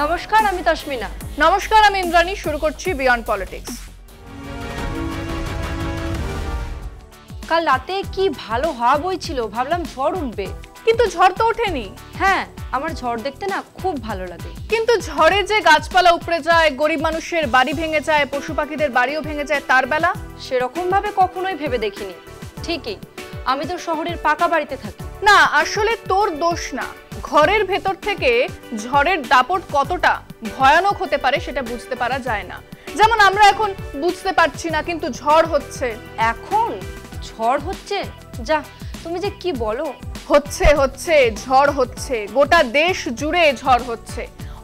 নমস্কার, আমি তাসমিনা। নমস্কার, আমি ইন্দ্রাণী। শুরু করছি বিয়ন্ড পলিটিক্স। কাল রাতে কি ভালো হাওয়া বইছিল, ভাবলাম ঝড় উঠবে, কিন্তু ঝড় তো ওঠেনি। হ্যাঁ, আমার ঝড় দেখতে না খুব ভালো লাগে। কিন্তু ঝড়ে যে গাছপালা উপড়ে যায়, গরিব মানুষের বাড়ি ভেঙে যায়, পশু পাখিদের বাড়িও ভেঙে যায়, তার বেলা সেরকম ভাবে কখনোই ভেবে দেখিনি। ঠিকই, আমি তো শহরের পাকা বাড়িতে থাকি। না, আসলে তোর দোষ না। ঘরের ভেতর থেকে ঝড়ের দাপট কতটা ভয়ানক হতে পারে সেটা বুঝতে পারা যায় না। যেমন আমরা এখন বুঝতে পারছি না, কিন্তু ঝড় হচ্ছে। এখন ঝড় হচ্ছে? যা, তুমি যে কি বলো। হচ্ছে ঝড় হচ্ছে, গোটা দেশ জুড়ে ঝড় হচ্ছে।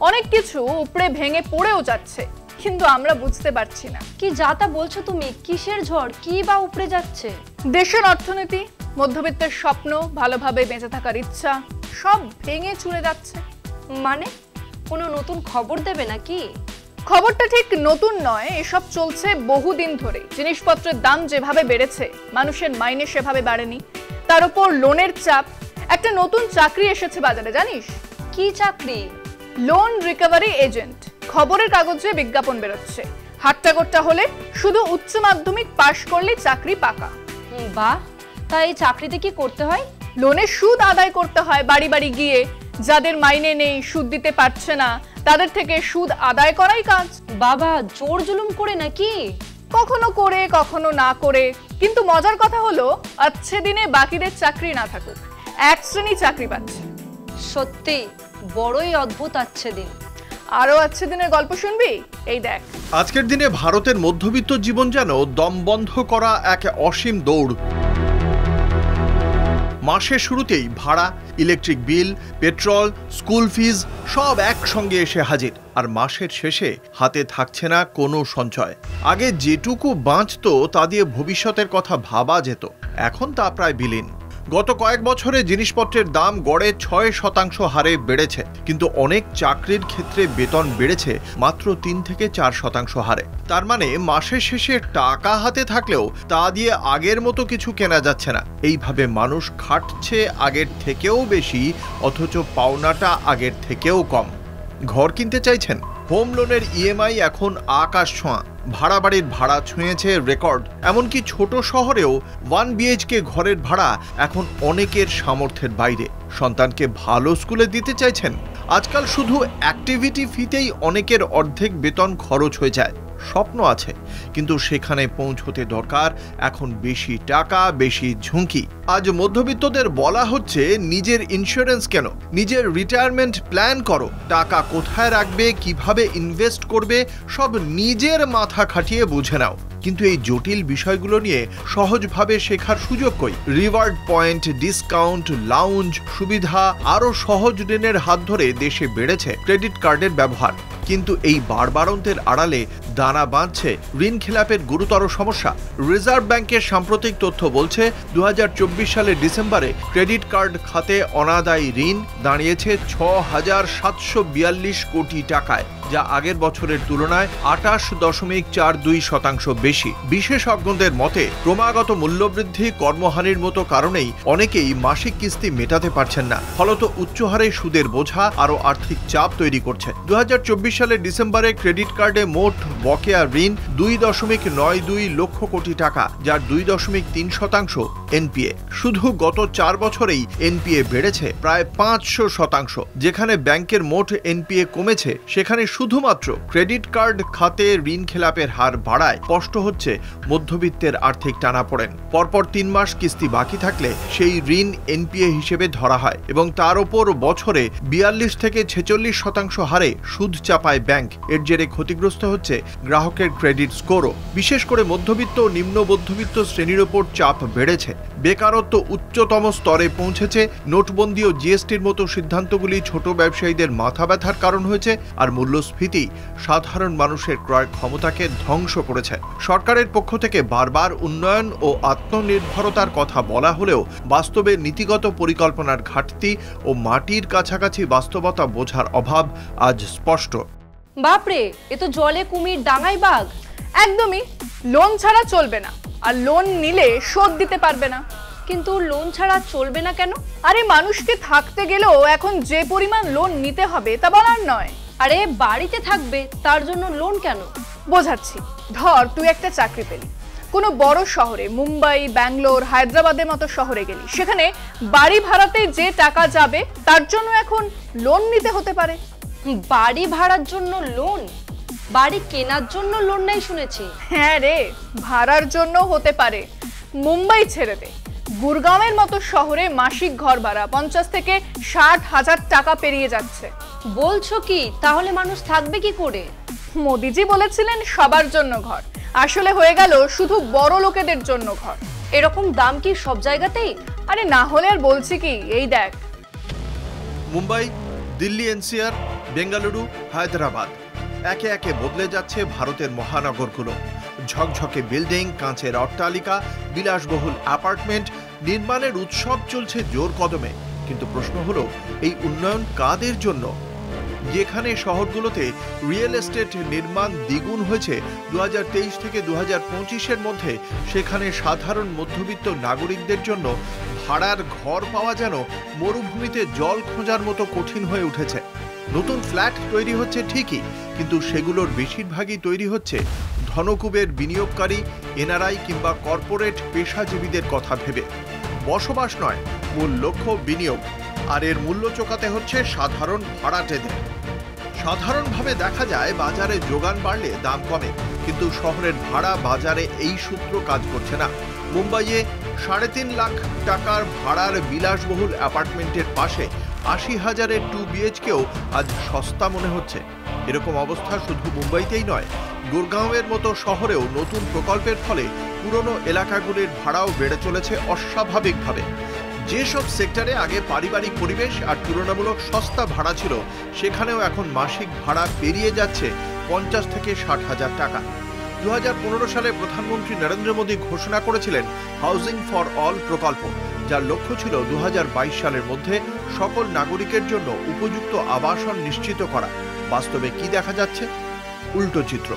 অনেক কিছু উপড়ে ভেঙে পড়েও যাচ্ছে, কিন্তু আমরা বুঝতে পারছি না। কি যা তা বলছো তুমি? কিসের ঝড়? কি বা উপড়ে যাচ্ছে? দেশের অর্থনীতি, মধ্যবিত্তের স্বপ্ন, ভালোভাবে বেঁচে থাকার ইচ্ছা, সব ভেঙে চুরে যাচ্ছে। মানে কোনো নতুন খবর দেবে নাকি? খবরটা ঠিক নতুন নয়, এসব চলছে বহুদিন ধরে। জিনিসপত্রের দাম যেভাবে বেড়েছে, মানুষের মাইনে সেভাবে বাড়েনি। তার উপর লোনের চাপ। একটা নতুন চাকরি এসেছে বাজারে, জানিস? কি চাকরি? Loan recovery agent. খবরের কাগজে বিজ্ঞাপন বেরোচ্ছে। হাট্টাগোট্টা হলে শুধু উচ্চ মাধ্যমিক পাশ করলেই চাকরি পাকা। বাহ, তাই এই চাকরিতে কি করতে হয়? লোনের সুদ আদায় করতে হয় বাড়ি বাড়ি গিয়ে। যাদের মাইনে নেই, সুদ দিতে পারছে না, তাদের থেকে সুদ আদায় করাই কাজ। বাবা, জোর জুলুম করে নাকি? কখনো করে, কখনো না করে। কিন্তু মজার কথা হলো, আচ্ছে দিনে বাকিদের চাকরি না থাকুক, এক শ্রেণী চাকরি পাচ্ছে। সত্যি বড়ই অদ্ভুত আচ্ছে দিন। আরো আচ্ছে দিনের গল্প শুনবি? এই দেখ। আজকের দিনে ভারতের মধ্যবিত্ত জীবন যেন দম বন্ধ করা এক অসীম দৌড়। মাসের শুরুতেই ভাড়া, ইলেকট্রিক বিল, পেট্রোল, স্কুল ফিজ সব একসঙ্গে এসে হাজির। আর মাসের শেষে হাতে থাকছে না কোনো সঞ্চয়। আগে যেটুকু বাঁচতো তা দিয়ে ভবিষ্যতের কথা ভাবা যেত, এখন তা প্রায় বিলীন। গত কয়েক বছরে জিনিসপত্রের দাম গড়ে 6% হারে বেড়েছে, কিন্তু অনেক চাকরির ক্ষেত্রে বেতন বেড়েছে মাত্র 3 থেকে 4% হারে। তার মানে মাসের শেষে টাকা হাতে থাকলেও তা দিয়ে আগের মতো কিছু কেনা যাচ্ছে না। এইভাবে মানুষ খাটছে আগের থেকেও বেশি, অথচ পাওনাটা আগের থেকেও কম। ঘর কিনতে চাইছেন? হোম লোনের ইএমআই এখন আকাশ ছোঁয়া। ভাড়া বাড়ির ভাড়া ছুঁয়েছে রেকর্ড। এমনকি ছোট শহরেও 1 BHK ঘরের ভাড়া এখন অনেকের সামর্থ্যের বাইরে। সন্তানকে ভালো স্কুলে দিতে চাইছেন? আজকাল শুধু অ্যাক্টিভিটি ফিতেই অনেকের অর্ধেক বেতন খরচ হয়ে যায়। স্বপ্ন আছে, কিন্তু সেখানে পৌঁছতে দরকার এখন বেশি টাকা, বেশি ঝুঁকি। আজ মধ্যবিত্তদের বলা হচ্ছে, নিজের ইন্স্যুরেন্স কেন, নিজের রিটায়ারমেন্ট প্ল্যান করো। টাকা কোথায় রাখবে, কিভাবে ইনভেস্ট করবে, সব নিজের মাথা খাটিয়ে বুঝে নাও। কিন্তু এই জটিল বিষয়গুলো নিয়ে সহজভাবে শেখার সুযোগ কই? রিওয়ার্ড পয়েন্ট, ডিসকাউন্ট, লাউঞ্জ সুবিধা, আরও সহজ ঋণের হাত ধরে দেশে বেড়েছে ক্রেডিট কার্ডের ব্যবহার। কিন্তু এই বাড়বাড়ন্তের আড়ালে দানা বাঁধছে ঋণ খেলাপের গুরুতর সমস্যা। রিজার্ভ ব্যাংকের সাম্প্রতিক তথ্য বলছে, 2024 সালের ডিসেম্বরে ক্রেডিট কার্ড খাতে অনাদায়ী ঋণ দাঁড়িয়েছে 6,742 কোটি টাকায়, যা আগের বছরের তুলনায় 28.42% বেশি। বিশেষজ্ঞদের মতে, ক্রমাগত মূল্যবৃদ্ধি, কর্মহানির মতো কারণেই অনেকেই মাসিক কিস্তি মেটাতে পারছেন না। ফলত উচ্চহারে সুদের বোঝা আরও আর্থিক চাপ তৈরি করছে। 2024 সালের ডিসেম্বরে ক্রেডিট কার্ডে মোট বকেয়া ঋণ 2.92 লক্ষ কোটি টাকা, যার 2.3% এনপিএ। শুধু গত 4 বছরেই এনপিএ বেড়েছে প্রায় 500%। যেখানে ব্যাংকের মোট এনপিএ কমেছে, সেখানে শুধুমাত্র ক্রেডিট কার্ড খাতে ঋণ খেলাপের হার বাড়ায় স্পষ্ট হচ্ছে মধ্যবিত্তের আর্থিক টানাপোড়েন। পরপর 3 মাস কিস্তি বাকি থাকলে সেই ঋণ এনপিএ হিসেবে ধরা হয় এবং তার ওপর বছরে 42 থেকে 46% হারে সুদ চাপায় ব্যাংক। এর জেরে ক্ষতিগ্রস্ত হচ্ছে গ্রাহকের ক্রেডিট স্কোরও। বিশেষ করে মধ্যবিত্ত ও নিম্ন মধ্যবিত্ত শ্রেণীর ওপর চাপ বেড়েছে। বেকারত্ব উচ্চতম স্তরে পৌঁছেছে। নোটবন্দি ও জিএসটির মতো সিদ্ধান্তগুলি ছোট ব্যবসায়ীদের মাথা ব্যথার কারণ হয়েছে, আর মূল্যস্ফীতি সাধারণ মানুষের ক্রয় ক্ষমতাকে ধ্বংস করেছে। সরকারের পক্ষ থেকে বারবার উন্নয়ন ও আত্মনির্ভরতার কথা বলা হলেও বাস্তবে নীতিগত পরিকল্পনার ঘাটতি ও মাটির কাছাকাছি বাস্তবতা বোঝার অভাব আজ স্পষ্ট। বাপরে, এ তো জলে কুমির ডাঙায় বাঘ। একদমই। লোন ছাড়া চলবে না, আর লোন নিলে শোধ দিতে পারবে না। কিন্তু লোন ছাড়া চলবে না কেন? আরে মানুষকে থাকতে গেলেও এখন যে পরিমাণ লোন নিতে হবে তা বলার নয়। আরে বাড়িতে থাকবে তার জন্য লোন কেন? বোঝাচ্ছি। ধর তুই একটা চাকরি পেলি, কোনো বড় শহরে, মুম্বাই, ব্যাঙ্গালোর, হায়দ্রাবাদের মতো শহরে গেলি, সেখানে বাড়ি ভাড়াতে যে টাকা যাবে তার জন্য এখন লোন নিতে হতে পারে। বাড়ি ভাড়ার জন্য লোন? বাড়ি কেনার জন্য লোন নাই শুনেছি। হ্যাঁ রে, ভাড়ার জন্য হতে পারে। মুম্বাই ছেড়ে দে, গুরগাঁওয়ের মতো শহরে মাসিক ঘর ভাড়া 50 থেকে 60,000 টাকা পেরিয়ে যাচ্ছে। বলছো কি? তাহলে মানুষ থাকবে কি করে? মোদিজি বলেছিলেন সবার জন্য ঘর, আসলে হয়ে গেল শুধু বড় লোকেদের জন্য ঘর। এরকম দাম কি সব জায়গাতেই? আরে না হলে আর বলছি কি, এই দেখ। মুম্বাই, দিল্লি এনসিআর, বেঙ্গালুরু, হায়দ্রাবাদ, একে একে বদলে যাচ্ছে ভারতের মহানগরগুলো। ঝকঝকে বিল্ডিং, কাঁচের অট্টালিকা, বিলাসবহুল অ্যাপার্টমেন্ট, নির্মাণের উৎসব চলছে জোর কদমে। কিন্তু প্রশ্ন হলো, এই উন্নয়ন কাদের জন্য? যেখানে শহরগুলোতে রিয়েল এস্টেট নির্মাণ দ্বিগুণ হয়েছে 2023 থেকে 2025-এর মধ্যে, সেখানে সাধারণ মধ্যবিত্ত নাগরিকদের জন্য ভাড়ার ঘর পাওয়া যেন মরুভূমিতে জল খোঁজার মতো কঠিন হয়ে উঠেছে। নতুন ফ্ল্যাট তৈরি হচ্ছে ঠিকই, কিন্তু সেগুলোর বেশিরভাগই তৈরি হচ্ছে ধনকুবের বিনিয়োগকারী, এনআরআই কিংবা কর্পোরেট পেশাজীবীদের কথা ভেবে। বসবাস নয়, মূল লক্ষ্য বিনিয়োগ, আর এর মূল্য চোকাতে হচ্ছে সাধারণ ভাড়াটেদের। সাধারণভাবে দেখা যায় বাজারে যোগান বাড়লে দাম কমে, কিন্তু শহরের ভাড়া বাজারে এই সূত্র কাজ করছে না। মুম্বাইয়ে 3.5 লাখ টাকার ভাড়ার বিলাসবহুল অ্যাপার্টমেন্টের পাশে 80,000-এর 2 BHKও আজ সস্তা মনে হচ্ছে। এরকম অবস্থা শুধু মুম্বাইতেই নয়, গুরগাঁওয়ের মতো শহরেও নতুন প্রকল্পের ফলে পুরনো এলাকাগুলির ভাড়াও বেড়ে চলেছে অস্বাভাবিকভাবে। যেসব সেক্টরে আগে পারিবারিক পরিবেশ আর তুলনামূলক সস্তা ভাড়া ছিল, সেখানেও এখন মাসিক ভাড়া পেরিয়ে যাচ্ছে 50 থেকে 60,000 টাকা। 2015 সালে প্রধানমন্ত্রী নরেন্দ্র মোদী ঘোষণা করেছিলেন হাউজিং ফর অল প্রকল্প, যার লক্ষ্য ছিল 2022 সালের মধ্যে সকল নাগরিকের জন্য উপযুক্ত আবাসন নিশ্চিত করা। বাস্তবে কি দেখা যাচ্ছে? উল্টো চিত্র।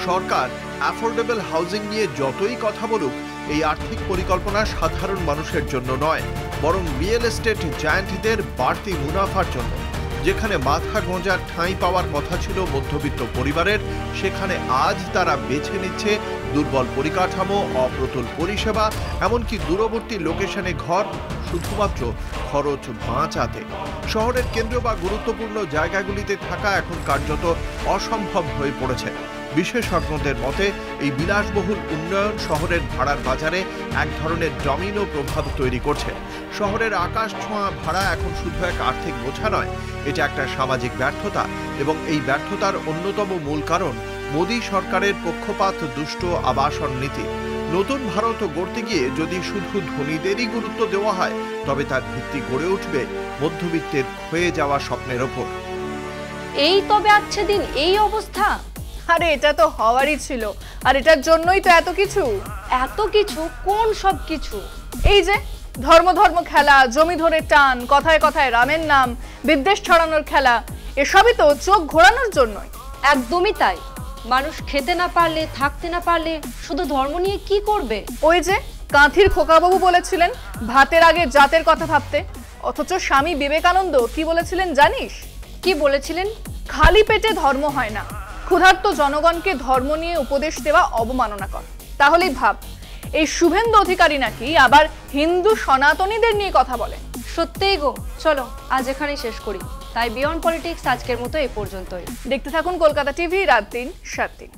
সরকার অ্যাফোর্ডেবল হাউজিং নিয়ে যতই কথা বলুক, এই আর্থিক পরিকল্পনা সাধারণ মানুষের জন্য নয়, বরং রিয়েল এস্টেট জায়ান্টদের বাড়তি মুনাফার জন্য। যেখানে মাথা গোঁজার ঠাঁই পাওয়ার কথা ছিল মধ্যবিত্ত পরিবারের, সেখানে আজ তারা বেছে নিচ্ছে দুর্বল পরিকাঠামো, অপ্রতুল পরিষেবা, এমনকি দূরবর্তী লোকেশনে ঘর, শুধুমাত্র খরচ বাঁচাতে। শহরের কেন্দ্র বা গুরুত্বপূর্ণ জায়গাগুলিতে থাকা এখন কার্যত অসম্ভব হয়ে পড়েছে। বিশেষজ্ঞদের মতে এই বিলাসবহুল উন্নয়ন শহরের ভাড়ার বাজারে এক ধরনের ডমিনো প্রভাব তৈরি করছে। শহরের আকাশ ছোঁয়া ভাড়া এখন শুধু এক আর্থিক বোঝা নয়, এটা একটা সামাজিক ব্যর্থতা, এবং এই ব্যর্থতার অন্যতম মূল কারণ মোদী সরকারের পক্ষপাত দুষ্ট আবাসন নীতি। নতুন ভারত গড়তে গিয়ে যদি শুধু ধনীদেরই গুরুত্ব দেওয়া হয়, তবে তার ভিত্তি গড়ে উঠবে মধ্যবিত্তের ক্ষয়ে যাওয়া স্বপ্নের ওপর। এই তবে আজকে দিন এই অবস্থা? আরে এটা তো হওয়ারই ছিল, আর এটার জন্যই তো এত কিছু। এত কিছু? কোন সব কিছু? এই যে ধর্ম খেলা, জমি ধরে টান, কথায় কথায় রামের নাম, বিদ্বেষ ছড়ানোর খেলা, এসবই তো চোখ ঘোরানোর জন্যই। একদমই তাই। মানুষ খেতে না পারলে, থাকতে না পারলে শুধু ধর্ম নিয়ে কি করবে? ওই যে কাঁথির খোকাবাবু বলেছিলেন ভাতের আগে জাতের কথা ভাবতে, অথচ স্বামী বিবেকানন্দ কি বলেছিলেন জানিস? কি বলেছিলেন? খালি পেটে ধর্ম হয় না, ক্ষুধার্ত জনগণকে ধর্ম নিয়ে উপদেশ দেওয়া অবমাননা কর। তাহলেই ভাব, এই শুভেন্দু অধিকারী নাকি আবার হিন্দু সনাতনীদের নিয়ে কথা বলেন। সত্যিই গো। চলো আজ এখানেই শেষ করি। তাই বিয়ন্ড পলিটিক্স আজকের মতো এই পর্যন্তই। দেখতে থাকুন কলকাতা টিভি, রাত 3, 7 দিন।